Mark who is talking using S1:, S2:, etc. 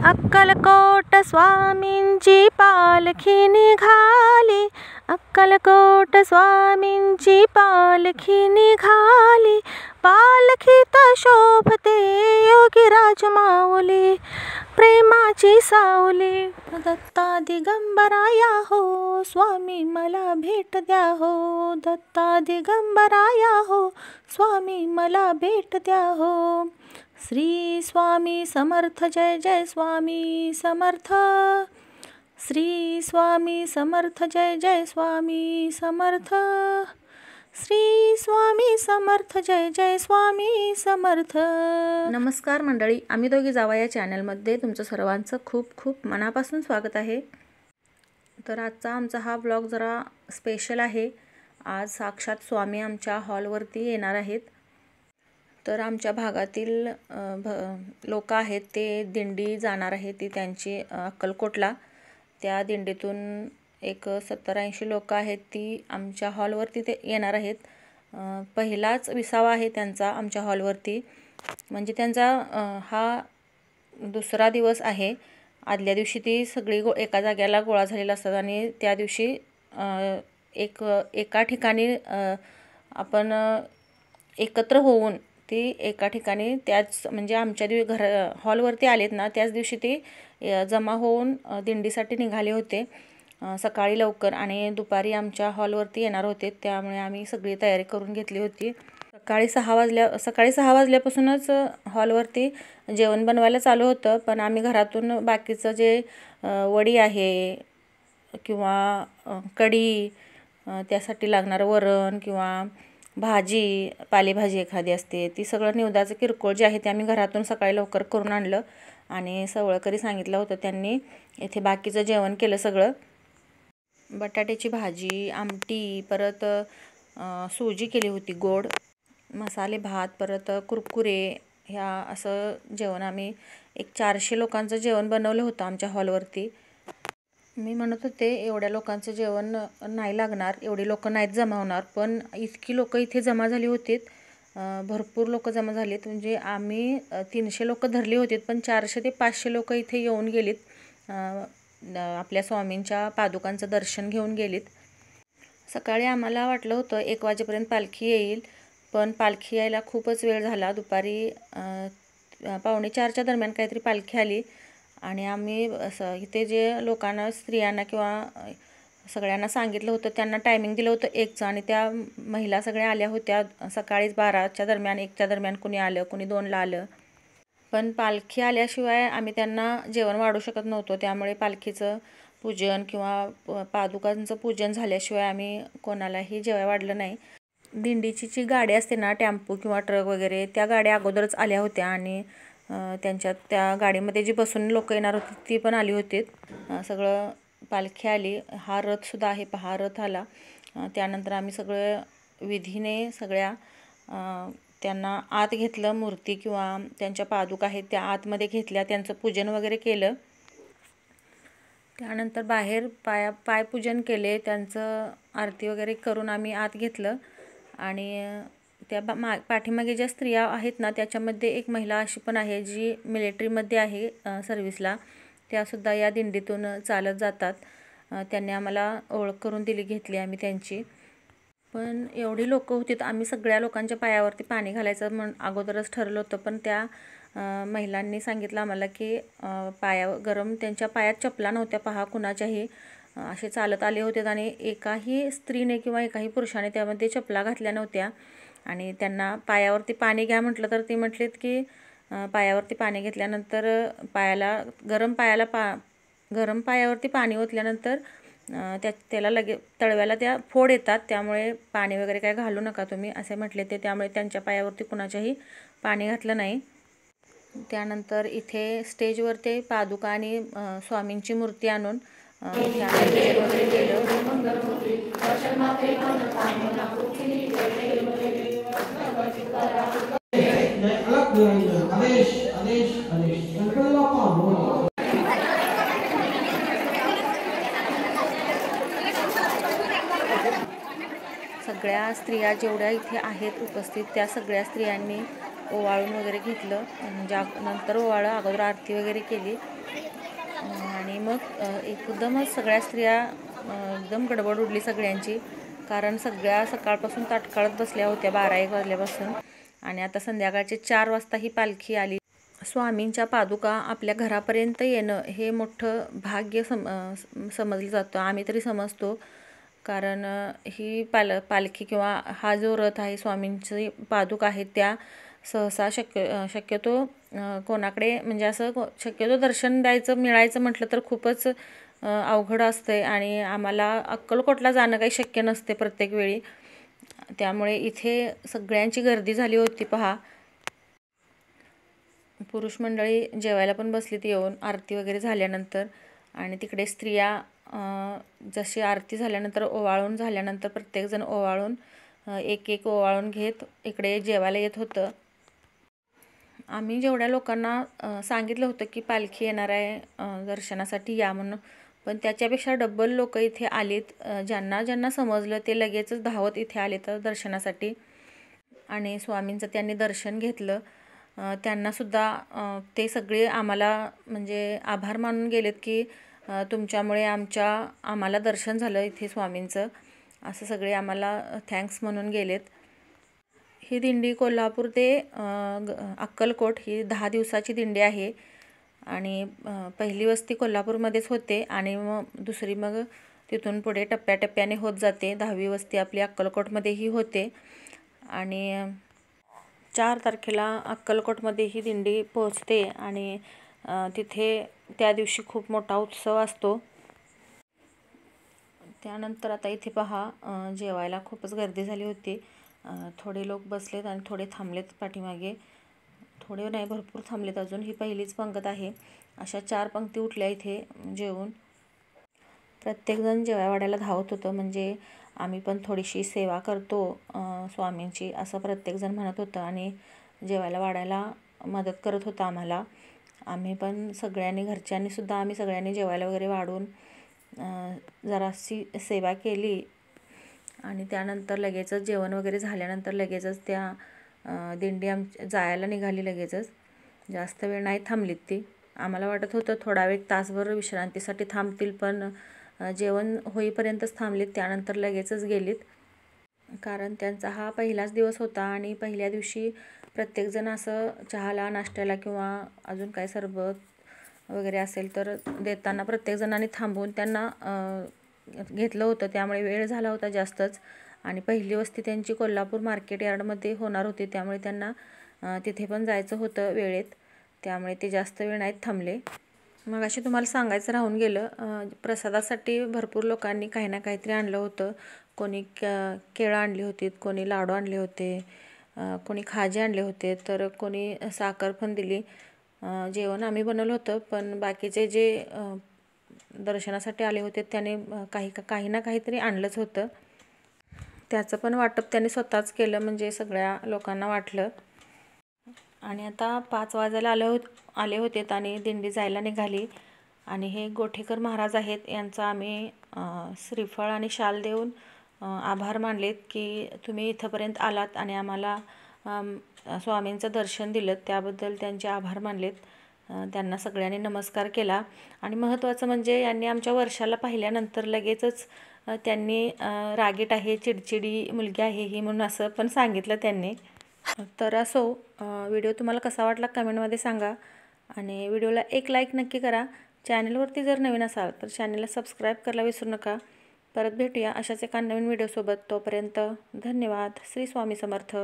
S1: अक्कलकोट स्वामींची पालखी निघाली, अक्कलकोट स्वामींची पालखी निघाली, पालखीत शोभते योगीराज माऊली, प्रेमाची सावली। दत्ता दिगंबराया हो स्वामी मला भेट द्या हो, दत्ता दिगंबराया हो स्वामी मला भेट द्या हो। श्री स्वामी समर्थ जय जय स्वामी समर्थ, श्री स्वामी समर्थ जय जय स्वामी समर्थ, श्री स्वामी समर्थ जय जय स्वामी समर्थ। नमस्कार मंडळी, आम्ही दोघी जावा या चॅनलमध्ये तुमचं सर्वांचं खूप खूप मनापासून स्वागत आहे। तर आजचा आमचा हा ब्लॉग जरा स्पेशल आहे। आज साक्षात स्वामी आमच्या हॉलवरती येणार आहेत। तर आमच्या भागातील लोक आहेत ते दिंडी जाणार आहे ती त्यांची अक्कलकोटला। त्या दिंडीतून एक 70-80 लोक आहेत ती आमच्या हॉलवरती ते येणार आहेत। पहिलाच विसावा आहे त्यांचा आमच्या हॉलवरती, म्हणजे त्यांचा हा दुसरा दिवस आहे। आदल्या दिवशी ती सगळी एका जाग्याला गोळा झालेला असतात आणि त्या दिवशी एका ठिकाणी आपण एकत्र होऊन ती एका ठिकाणी त्याच म्हणजे आमच्या हॉलवरती आलेत ना त्याच दिवशी ती जमा होऊन दिंडीसाठी निघाले होते सकाळी लवकर, आणि दुपारी आमच्या हॉलवरती येणार होते। त्यामुळे आम्ही सगळी तयारी करून घेतली होती। सकाळी 6 वाजल्यापासूनच हॉलवरती जेवण बनवायला चालू होतं, पण आम्ही घरातून बाकीचं जे वडी आहे किंवा कढी, त्यासाठी लागणारं वरण किंवा भाजी, पालेभाजी एखादी असते ती सगळं निवदाचं किरकोळ जे आहे ते आम्ही घरातून सकाळी लवकर करून आणलं आणि सवळकरी सांगितलं होतं त्यांनी इथे बाकीचं जेवण केलं सगळं। बटाट्याची भाजी, आमटी, परत सुजी केली होती, गोड मसाले भात, परत कुरकुरे, ह्या असं जेवण आम्ही एक 400 लोकांचं जेवण बनवलं होतं आमच्या हॉलवरती। मी म्हणत होते एवढ्या लोकांचं जेवण नाही लागणार, एवढी लोक नाहीत जमा होणार, पण इतकी लोक इथे जमा झाली होतीत, भरपूर लोक जमा झालीत। म्हणजे आम्ही 300 लोक धरली होतीत, पण 400 ते 500 लोक इथे येऊन गेलीत, आपल्या स्वामींच्या पादुकांचं दर्शन घेऊन गेलीत। सकाळी आम्हाला वाटलं होतं 1 वाजेपर्यंत पालखी येईल, पण पालखी यायला खूपच वेळ झाला। दुपारी 3:45च्या दरम्यान काहीतरी पालखी आली आणि आम्ही इथे जे लोकांना, स्त्रियांना किंवा सगळ्यांना सांगितलं होतं त्यांना टायमिंग दिलं होतं 1चं, आणि त्या महिला सगळ्या आल्या होत्या सकाळीच 12च्या दरम्यान, 1च्या दरम्यान कुणी आलं, कुणी 2ला आलं। पण पालखी आल्याशिवाय आम्ही त्यांना जेवण वाढू शकत नव्हतो, त्यामुळे पालखीचं पूजन किंवा पादुकांचं पूजन झाल्याशिवाय आम्ही कोणालाही जेवाय वाढलं नाही। दिंडीची जी गाडी असते ना, टेम्पो किंवा ट्रक वगैरे, त्या गाड्या अगोदरच आल्या होत्या आणि त्या गाडीमध्ये जी बसून लोक येणार होती ती पण आली होती। सगळं पालखी आली, हा रथसुद्धा आहे पहा, रथ आला। त्यानंतर आम्ही सगळं विधीने सगळ्या त्यांना आत घेतलं, मूर्ती किंवा त्यांच्या पादुका आहेत त्या आतमध्ये घेतल्या, त्यांचं पूजन वगैरे केलं। त्यानंतर बाहेर पायपूजन केले, त्यांचं आरती वगैरे करून आम्ही आत घेतलं। आणि त्या पाठीमागे ज्या स्त्रिया आहेत ना त्याच्यामध्ये एक महिला अशी पण आहे जी मिलिटरीमध्ये आहे सर्व्हिसला, त्यासुद्धा या दिंडीतून चालत जातात। त्यांनी आम्हाला ओळख करून घेतली आम्ही त्यांची। पण एवढी लोक होती, आम्ही सगळ्या लोकांच्या पायावरती पाणी घालायचं अगोदरच ठरलं होतं, पण त्या महिलांनी सांगितलं आम्हाला की त्यांच्या पायात चपला नव्हत्या पहा कुणाच्याही, असे चालत आले होते आणि एकाही स्त्रीने किंवा एकाही पुरुषाने त्यामध्ये चपला घातल्या नव्हत्या। आणि त्यांना पायावरती पाणी घ्या म्हटलं तर ते म्हटलेत की पायावरती पाणी घेतल्यानंतर गरम पायावरती पाणी ओतल्यानंतर त्याला तळव्याला त्या फोड येतात, त्यामुळे पाणी वगैरे काय घालू नका तुम्ही असे म्हटले ते। त्यामुळे त्यांच्या पायावरती कुणाच्याही पाणी घातलं नाही। त्यानंतर इथे स्टेजवर ते पादुका आणि स्वामींची मूर्ती आणून वगैरे केलं। सगळ्या स्त्रिया जेवढ्या इथे आहेत उपस्थित त्या सगळ्या स्त्रियांनी ओवाळून वगैरे घेतलं, म्हणजे नंतर ओवाळं, अगोदर आरती वगैरे केली आणि मग एकदमच सगळ्या स्त्रिया एकदम गडबड उडली सगळ्यांची, कारण सगळ्या सकाळपासून ताटकळत बसल्या होत्या 12-1 वाजल्यापासून. आणि आता संध्याकाळचे 4 वाजता ही पालखी आली. स्वामींच्या पादुका आपल्या घरापर्यंत येणं हे मोठं भाग्य समजलं जातं, आम्ही तरी समजतो. कारण ही पालखी किंवा हा जो रथ आहे, स्वामींची पादुका आहेत त्या सहसा शक्यतो कोणाकडे म्हणजे असं शक्यतो दर्शन मिळायचं म्हटलं तर खूपच अवघड असते आणि आम्हाला अक्कलकोटला जाणं काही शक्य नसते प्रत्येक वेळी. त्यामुळे इथे सगळ्यांची गर्दी झाली होती पहा. पुरुष मंडळी जेवायला पण बसलीत येऊन आरती वगैरे झाल्यानंतर. आणि तिकडे स्त्रिया जशी आरती झाल्यानंतर ओवाळून झाल्यानंतर प्रत्येकजण ओवाळून एक ओवाळून घेत इकडे जेवायला येत होतं. आम्ही जेवढ्या लोकांना सांगितलं होतं की पालखी येणार आहे दर्शनासाठी या म्हणून, पण त्याच्यापेक्षा डबल लोक इथे आलीत. ज्यांना ज्यांना समजलं ते लगेचच धावत इथे आले तर दर्शनासाठी आणि स्वामींचं त्यांनी दर्शन घेतलं. त्यांनासुद्धा ते सगळे आम्हाला म्हणजे आभार मानून गेलेत की तुमच्यामुळे आम्हाला दर्शन झालं इथे स्वामींचं, असं सगळे आम्हाला थँक्स म्हणून गेलेत. ही दिंडी कोल्हापूर ते अक्कलकोट ही 10 दिवसाची दिंडी आहे आणि पहिली वस्ती कोल्हापूरमध्येच होते आणि मग दुसरी मग तिथून पुढे टप्प्याटप्प्याने होत जाते. 10वी वस्ती आपली अक्कलकोटमध्येही होते आणि 4 तारखेला अक्कलकोटमध्ये ही दिंडी पोहोचते आणि तिथे त्या दिवशी खूप मोठा उत्सव असतो. त्यानंतर आता इथे पहा जेवायला खूपच गर्दी झाली होती. थोडे लोक बसलेत आणि थोडे थांबलेत पाठीमागे, थोडे नाही भरपूर थांबलेत अजून. ही पहिलीच पंगत आहे. अशा 4 पंक्ती उठल्या इथे जेवून. प्रत्येकजण जेवाय वाढायला धावत होतं, म्हणजे आम्ही पण थोडीशी सेवा करतो स्वामींची असं प्रत्येकजण म्हणत होतं आणि जेवायला वाढायला मदत करत होतं आम्हाला. आम्ही पण सगळ्यांनी घरच्यांनीसुद्धा आम्ही सगळ्यांनी जेवायला वगैरे वाढून जराशी सेवा केली आणि त्यानंतर लगेचच जेवण वगैरे झाल्यानंतर लगेचच त्या दिंडी जायला निघाली लगेचच. जास्त वेळ नाही थांबलीत ती. आम्हाला वाटत होतं थोडा वेळ तासभर विश्रांतीसाठी थांबतील, पण जेवण होईपर्यंतच थांबलीत, त्यानंतर लगेचच गेलीत. कारण त्यांचा हा पहिलाच दिवस होता आणि पहिल्या दिवशी प्रत्येकजण असं चहाला नाश्त्याला किंवा अजून काय सरबत वगैरे असेल तर देताना प्रत्येकजणांनी थांबवून त्यांना घेतलं होतं. त्यामुळे वेळ झाला होता जास्तच आणि पहिली वस्ती त्यांची कोल्हापूर मार्केट यार्डमध्ये होणार होती, त्यामुळे त्यांना तिथे पण जायचं होतं वेळेत, त्यामुळे ते जास्त वेळ नाहीत थांबले. मग अशी तुम्हाला सांगायचं राहून गेलं, प्रसादासाठी भरपूर लोकांनी काही ना काहीतरी आणलं होतं. कोणी केळं आणली होती, कोणी लाडू आणले होते, कोणी खाजे आणले होते, तर कोणी साखर पण दिली. जेवण आम्ही बनवलं होतं, पण बाकीचे जे दर्शनासाठी आले होते त्याने काही ना काहीतरी आणलंच होतं. त्याचं पण वाटप त्यांनी स्वतःच केलं, म्हणजे सगळ्या लोकांना वाटलं. आणि आता 5 वाजायला आले होते आणि दिंडी जायला निघाली. आणि हे गोठेकर महाराज आहेत, यांचा आम्ही श्रीफळ आणि शाल देऊन आभार मानलेत की तुम्ही इथंपर्यंत आलात आणि आम्हाला स्वामींचं दर्शन दिलं, त्याबद्दल त्यांचे आभार मानलेत. त्यांना सगळ्यांनी नमस्कार केला. आणि महत्त्वाचं म्हणजे यांनी आमच्या वर्षाला पाहिल्यानंतर लगेचच त्यांनी रागीट आहे, चिडचिडी मुलगी आहे ही म्हणून असं पण सांगितलं त्यांनी. तर असो, व्हिडिओ तुम्हाला कसा वाटला कमेंटमध्ये सांगा आणि व्हिडिओला एक लाईक नक्की करा. चॅनलवरती जर नवीन असाल तर चॅनलला सबस्क्राईब करायला विसरू नका. परत भेटूया अशाच एका नवीन व्हिडिओसोबत. तोपर्यंत धन्यवाद. श्री स्वामी समर्थ.